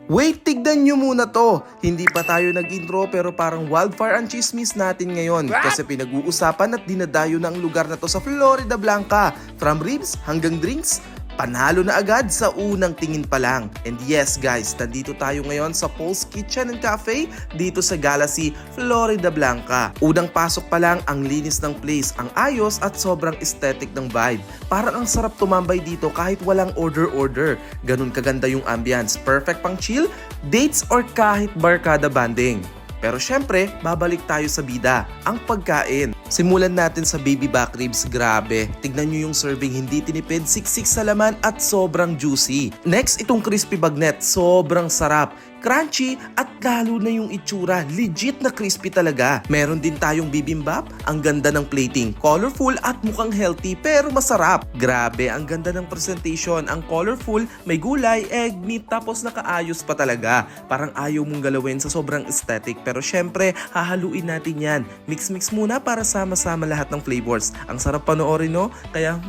Wait, tignan nyo muna to. Hindi pa tayo nag-intro pero parang wildfire ang chismis natin ngayon. Kasi pinag-uusapan at dinadayo na ang lugar na to sa Florida Blanca. From ribs hanggang drinks, panalo na agad sa unang tingin pa lang. And yes guys, nandito tayo ngayon sa Paul's Kitchen and Cafe dito sa Galaxy, Florida Blanca. Unang pasok pa lang, ang linis ng place, ang ayos at sobrang aesthetic ng vibe. Parang ang sarap tumambay dito kahit walang order-order. Ganun kaganda yung ambience, perfect pang chill, dates or kahit barkada banding. Pero syempre, babalik tayo sa bida, ang pagkain. Simulan natin sa baby back ribs, grabe. Tignan nyo yung serving, hindi tinipid, siksik sa laman at sobrang juicy. Next, itong crispy bagnet, sobrang sarap. Crunchy at lalo na yung itsura, legit na crispy talaga. Meron din tayong bibimbap, ang ganda ng plating, colorful at mukhang healthy pero masarap. Grabe, ang ganda ng presentation, ang colorful, may gulay, egg, meat tapos nakaayos pa talaga. Parang ayaw mong galawin sa sobrang aesthetic pero syempre hahaluin natin yan. Mix-mix muna para sama-sama lahat ng flavors. Ang sarap panoorin no? Kaya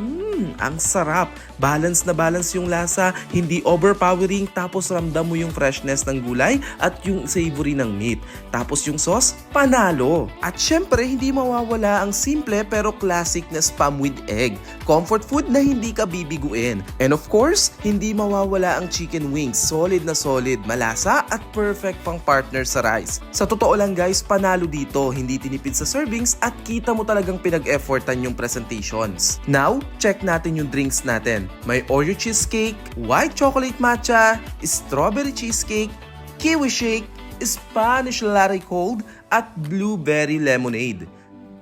ang sarap. Balance na balance yung lasa, hindi overpowering tapos ramdam mo yung freshness ng gulay at yung savory ng meat. Tapos yung sauce, panalo. At syempre, hindi mawawala ang simple pero classic na spam with egg. Comfort food na hindi ka bibiguin. And of course, hindi mawawala ang chicken wings. Solid na solid, malasa at perfect pang partner sa rice. Sa totoo lang guys, panalo dito. Hindi tinipid sa servings at kita mo talagang pinag-effortan yung presentations. Now, check natin yung drinks natin. May Oreo cheesecake, white chocolate matcha, strawberry cheesecake, kiwi shake, Spanish latte cold, at blueberry lemonade.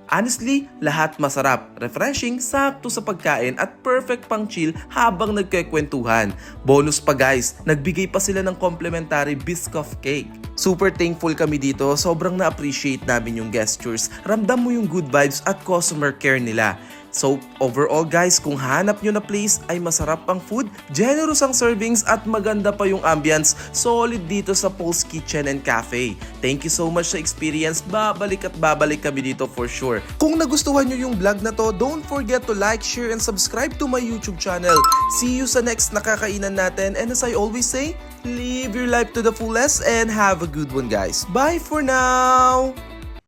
Honestly, lahat masarap, refreshing, sakto sa pagkain at perfect pang chill habang nagkikwentuhan. Bonus pa guys, nagbigay pa sila ng complimentary biscoff cake. Super thankful kami dito, sobrang na-appreciate namin yung gestures. Ramdam mo yung good vibes at customer care nila. So overall guys, kung hanap nyo na place ay masarap pang food, generous ang servings at maganda pa yung ambience, solid dito sa Paul's Kitchen and Cafe. Thank you so much sa experience, babalik at babalik kami dito for sure. Kung nagustuhan nyo yung vlog na to, don't forget to like, share, and subscribe to my YouTube channel. See you sa next nakakainan natin, and as I always say, live your life to the fullest and have a good one guys. Bye for now!